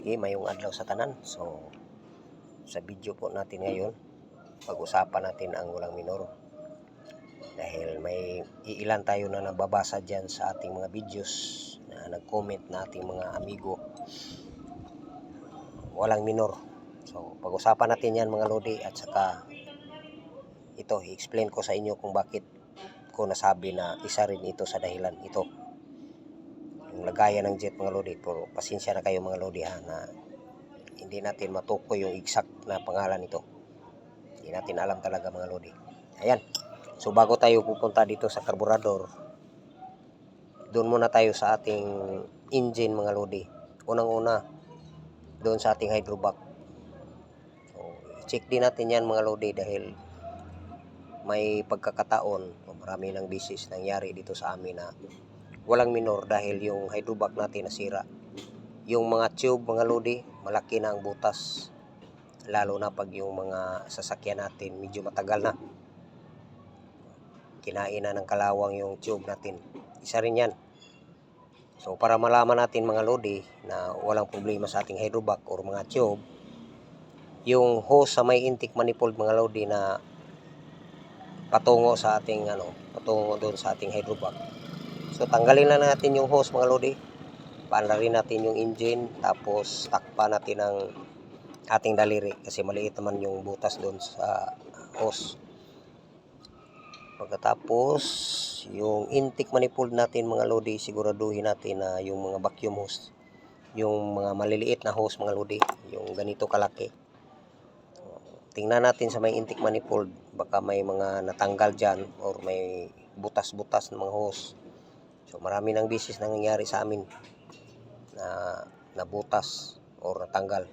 Mayong adlaw sa tanan. So sa video po natin ngayon, pag-usapan natin ang walang minor. Dahil may iilan tayo na nababasa dyan sa ating mga videos na nag-comment na ating mga amigo, walang minor. So pag-usapan natin yan mga lodi, at saka ito, i-explain ko sa inyo kung bakit ko nasabi na isa rin ito sa dahilan ito. Yung lagayan ng jet mga lodi, pero pasensya na kayo mga lodi ha, na hindi natin matukoy yung exact na pangalan nito. Hindi natin alam talaga mga lodi. Ayan. So bago tayo pupunta dito sa carburetor, doon muna tayo sa ating engine mga lodi. Unang-una, doon sa ating hydrovac. So check din natin yan mga lodi, dahil may pagkakataon, marami ng bisis nangyari dito sa amin na walang minor dahil yung hydrovac natin nasira. Yung mga tube mga lodi, malaki na ang butas, lalo na pag yung mga sasakyan natin medyo matagal na, kinain na ng kalawang yung tube natin. Isa rin yan. So para malaman natin mga lodi na walang problema sa ating hydrovac or mga tube, yung hose sa may intake manifold mga lodi na patungo sa ating patungo doon sa ating hydrovac. So tanggalin na natin yung hose mga lodi. Paandarin natin yung engine, tapos takpan natin ang ating daliri kasi maliit naman yung butas doon sa hose. Pagkatapos yung intake manifold natin mga lodi, siguraduhin natin na yung mga vacuum hose, yung mga maliliit na hose mga lodi, yung ganito kalaki, tingnan natin sa may intake manifold, baka may mga natanggal dyan or may butas-butas ng mga hose. So marami ng bisis nangyayari sa amin na nabutas or natanggal.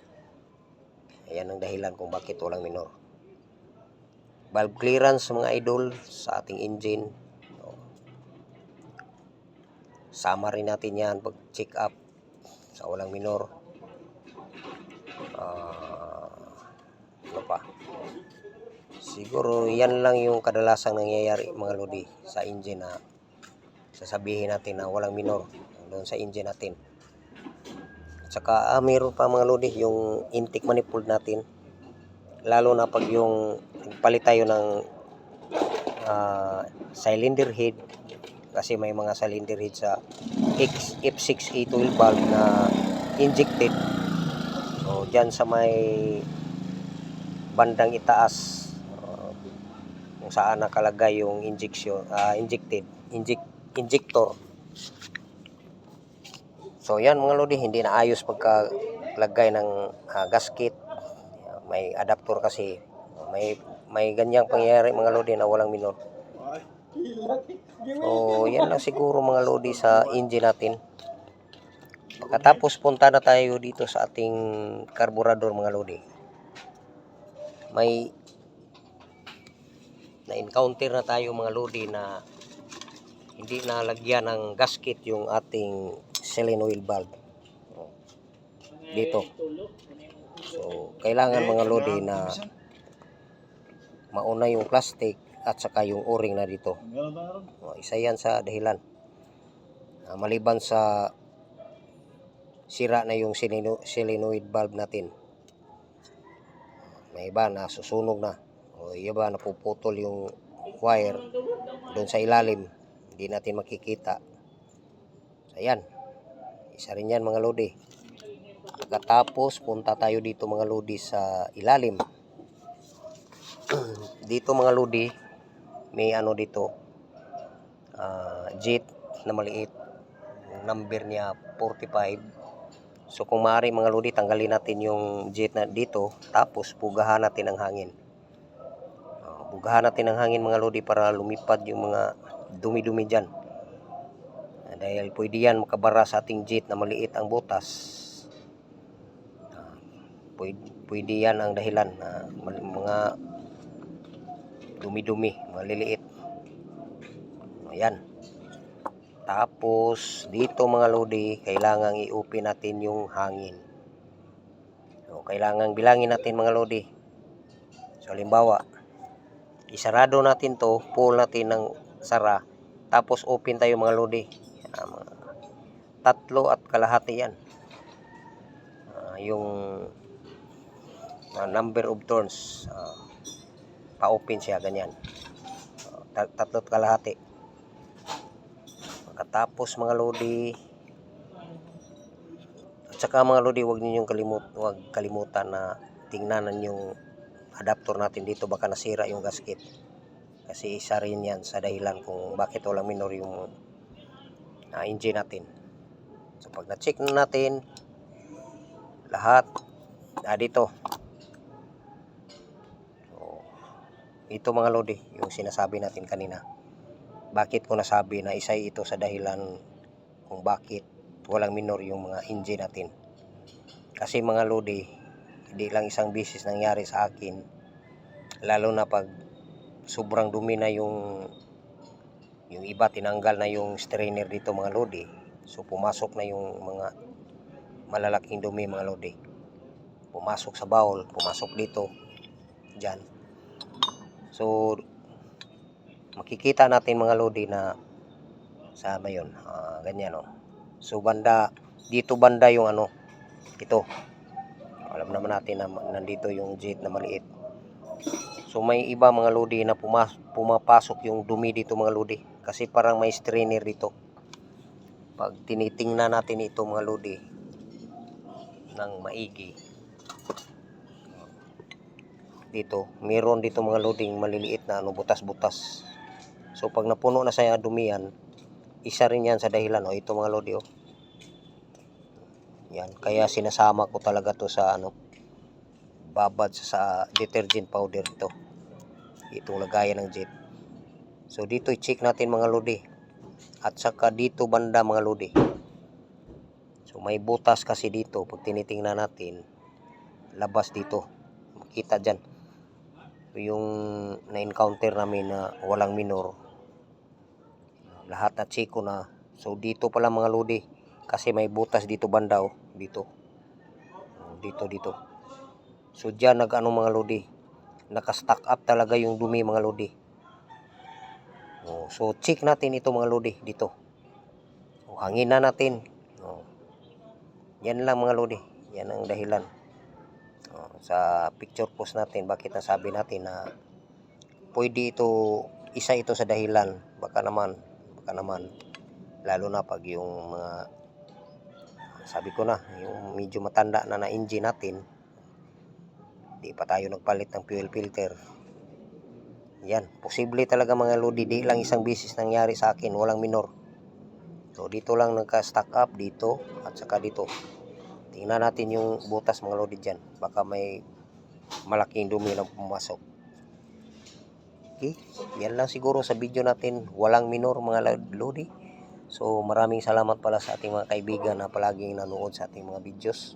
Ayan ang dahilan kung bakit walang minor. Valve clearance mga idol sa ating engine. Sama rin natin yan pag check up sa walang minor. Ano pa? Siguro yan lang yung kadalasang nangyayari mga lodi sa engine na sasabihin natin na walang minor doon sa engine natin. At saka mayroon pa mga lodi yung intake manifold natin, lalo na pag yung nagpalit tayo ng cylinder head, kasi may mga cylinder head sa F6A12 valve na injected. So dyan sa may bandang itaas, kung saan nakalagay yung injector. So yan mga lodi, hindi na ayos pagkalagay ng gasket. May adapter kasi, may ganyang pangyayari mga lodi na walang minor. So yan lang siguro mga lodi sa engine natin. Pagkatapos punta na tayo dito sa ating carburetor mga lodi. May na-encounter na tayo mga lodi na hindi nalagyan ng gasket yung ating solenoid valve dito. So kailangan mga lodi na mauna yung plastic at saka yung o-ring na dito. Isa yan sa dahilan. Maliban sa sira na yung solenoid valve natin, may iba na susunog na, o iba napuputol yung wire doon sa ilalim, hindi natin makikita. So yan, isa rin yan mga lodi. Pagkatapos punta tayo dito mga lodi sa ilalim. Dito mga lodi, may dito, jet na maliit, number niya 45. So kung maaari mga lodi, tanggalin natin yung jet na dito, tapos bugahan natin ang hangin. Bugahan natin ang hangin mga lodi para lumipad yung mga dumi-dumi dyan. Dahil pwede yan makabara sa ating jet na maliit ang butas. Pwede yan ang dahilan na mga dumi-dumi, maliliit. Ayan. Tapos dito mga lodi, kailangan i-open natin yung hangin. So kailangan bilangin natin mga lodi. So halimbawa, isarado natin to, pull natin ng sara, tapos open tayo mga lodi. 3.5 yan. yung number of turns, pa-open siya ganyan. Tatlot kalahati. Pagkatapos mga lodi, at saka mga lodi, huwag kalimutan na tingnan yung adapter natin dito, baka nasira yung gasket. Kasi isa rin yan sa dahilan kung bakit walang minor yung engine natin. So pag na-check na natin lahat, dito. So, ito mga lodi, yung sinasabi natin kanina. Bakit ko nasabi na isa ito sa dahilan kung bakit walang minor yung mga engine natin. Kasi mga lodi, hindi lang isang beses nangyari sa akin, lalo na pag sobrang dumi na yung iba, tinanggal na yung strainer dito mga lodi. So pumasok na yung mga malalaking dumi mga lodi. Pumasok sa bowl, pumasok dito, dyan. So makikita natin mga lodi na sama yun, ganyan o. So dito banda yung ito. Alam naman natin na nandito yung jet na maliit. So may iba mga lodi na pumapasok yung dumi dito mga lodi. Kasi parang may strainer dito. Pag tinitingnan natin ito mga lodi ng maigi, dito, meron dito mga loding maliliit na butas-butas. So pag napuno na sa dumi yan, isa rin yan sa dahilan. Ito mga lodi yan, kaya sinasama ko talaga to sa babad sa detergent powder ito. Itong lagayan ng jet. So dito i-check natin mga lodi. At saka dito banda mga lodi. So may butas kasi dito. Pag tinitingnan natin, labas dito. Makita dyan. Yung na-encounter namin na walang minor. Lahat na check ko na. So dito pala mga lodi. Kasi may butas dito banda dito. Dito. So dyan mga lodi. Naka-stack up talaga yung dumi mga lodi. So check natin ito mga lodi dito. Hangin na natin. Yan lang mga lodi. Yan ang dahilan. Sa picture post natin, bakit nasabi natin na pwede isa ito sa dahilan. Baka naman. Lalo na pag yung mga, sabi ko na, yung medyo matanda na engine natin, di pa tayo nagpalit ng fuel filter. Yan, posible talaga mga lodi, di lang isang beses nangyari sa akin, walang minor. So dito lang nagka-stack up dito at saka dito. Tingnan natin yung butas mga lodi dyan. Baka may malaking dumi na pumasok. Okay, yan lang siguro sa video natin, walang minor mga lodi. So maraming salamat pala sa ating mga kaibigan na palaging nanood sa ating mga videos.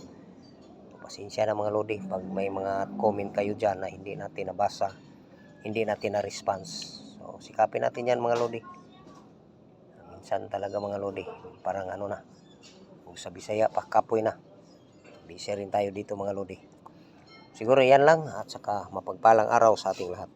Pasensya na mga lodi pag may mga comment kayo dyan na hindi natin nabasa, hindi natin na-response. So sikapin natin yan mga lodi. Minsan talaga mga lodi, parang kung sa Bisaya pa, kapoy na. Busy rin tayo dito mga lodi. Siguro yan lang at saka mapagpalang araw sa ating lahat.